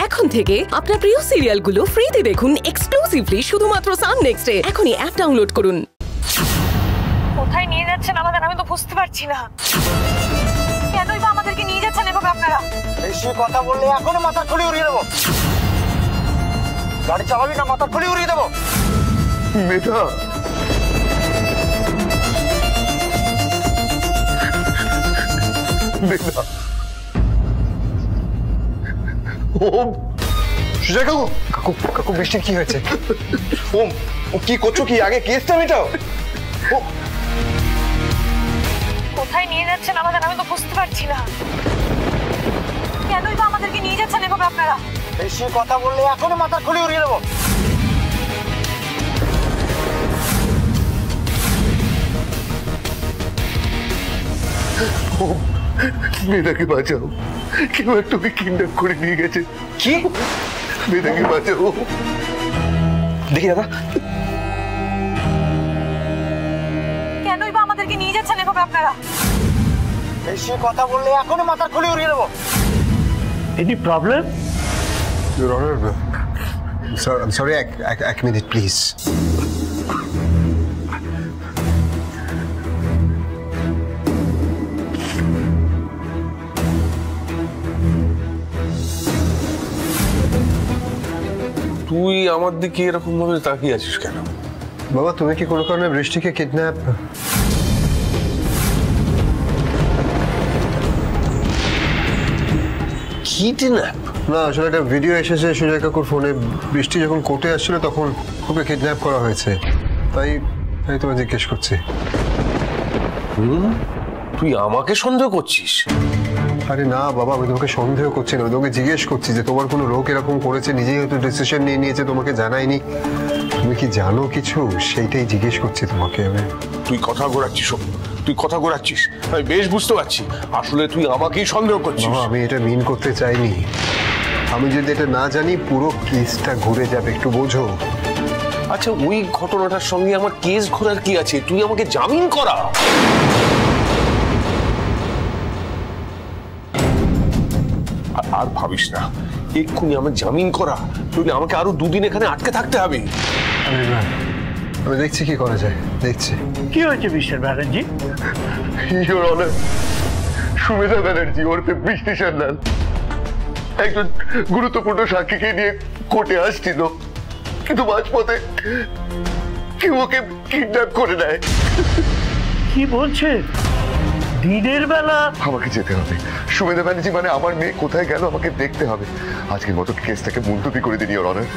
এখন থেকে আপনার প্রিয় সিরিয়ালগুলো ফ্রিতে দেখুন এক্সক্লুসিভলি শুধুমাত্র সান নেক্সটে। এখনই অ্যাপ ডাউনলোড করুন। কোথায় নিয়ে যাচ্ছেন আমাদের, আমি তো বুঝতে পারছি না। কেনই বা আমাদেরকে নিয়ে যাচ্ছেন এভাবে আপনারা? বেশি কথা বললে এখনো মাথা খুলি উড়িয়ে দেবো। গাড়ি চালাবি না, মাথা খুলি উড়িয়ে দেবো। মেধা, মেধা, ওম, সুজয় কাকু, কাকু, কাকু, বৃষ্টির কি হয়েছে? ওম, ও কি করছো? কি আগে কেসটা মেটাও। কোথায় নিয়ে যাচ্ছেন আমাদের, আমি তো বুঝতে পারছি না। কেনই বা আমাদেরকে নিয়ে যাচ্ছেন এভাবে আপনারা? বেশি কথা বললে এখনো মাথা খুলি উড়িয়ে দেবো। মেয়েটাকে বাঁচাও, কেউ একটা ওকে কিডন্যাপ করে নিয়ে গেছে। কি? মেয়েটাকে বাঁচাও। দেখি দাদা। কেনই বা আমাদেরকে নিয়ে যাচ্ছেন এভাবে আপনারা? বেশি কথা বললে এখনো মাথা খুলি উড়িয়ে দেবো। Any problem? Your Honor, sir, I'm sorry, এক minute, please. তুই আমার দিকে এরকম ভাবে তাকিয়ে আছিস কেন? বাবা, তুমি কি কোনো কারণে বৃষ্টিকে কিডন্যাপ? কিডন্যাপ? না, আসলে একটা ভিডিও এসেছে সুজয় কাকুর ফোনে। বৃষ্টি যখন কোর্টে আসছিল তখন ওকে কিডন্যাপ করা হয়েছে। তাই তাই তোমায় জিজ্ঞেস করছি। তুই আমাকে সন্দেহ করছিস? আরে না বাবা, আমি তোমাকে সন্দেহ করছি না, আমি তোমাকে জিজ্ঞেস করছি যে তোমার কোনো লোক এরকম করেছে, নিজেই হয়তো ডিসিশন নিয়ে নিয়েছে, তোমাকে জানায়নি, তুমি কি জানো কিছু? সেইটাই জিজ্ঞেস করছি তোমাকে আমি। তুই কথা ঘোরাচ্ছিস, তুই কথা ঘোরাচ্ছিস, আমি বেশ বুঝতে পারছি। আসলে তুই আমাকেই সন্দেহ করছিস। বাবা, আমি এটা মিন করতে চাইনি। আমি যদি এটা না জানি পুরো কেসটা ঘুরে যাবে, একটু বোঝো। আচ্ছা, ওই ঘটনাটার সঙ্গে আমার কেস ঘোরার কি আছে? তুই আমাকে জামিন করা। আর ভাবিস না, এক্ষুনি আমার জামিন করা, নইলে আমাকে আরো দুদিন এখানে আটকে থাকতে হবে। আমি দেখছি কি করা যায়, দেখছি। কি হয়েছে mister Banerjee? Your honour, Sumedha Banerjee ওরফে বৃষ্টি সান্যাল একজন গুরুত্বপূর্ণ সাক্ষীকে নিয়ে কোর্টে আসছিল, কিন্তু মাঝপথে কেউ ওকে কিডন্যাপ করে নেয়। কি বলছে? দিনের বেলা? আমাকে যেতে হবে। সুমেধা ব্যানার্জি মানে আমার মেয়ে কোথায় গেল আমাকে দেখতে হবে। আজকের মতো কেসটাকে মুলতবি করে দিন ইওর অনার।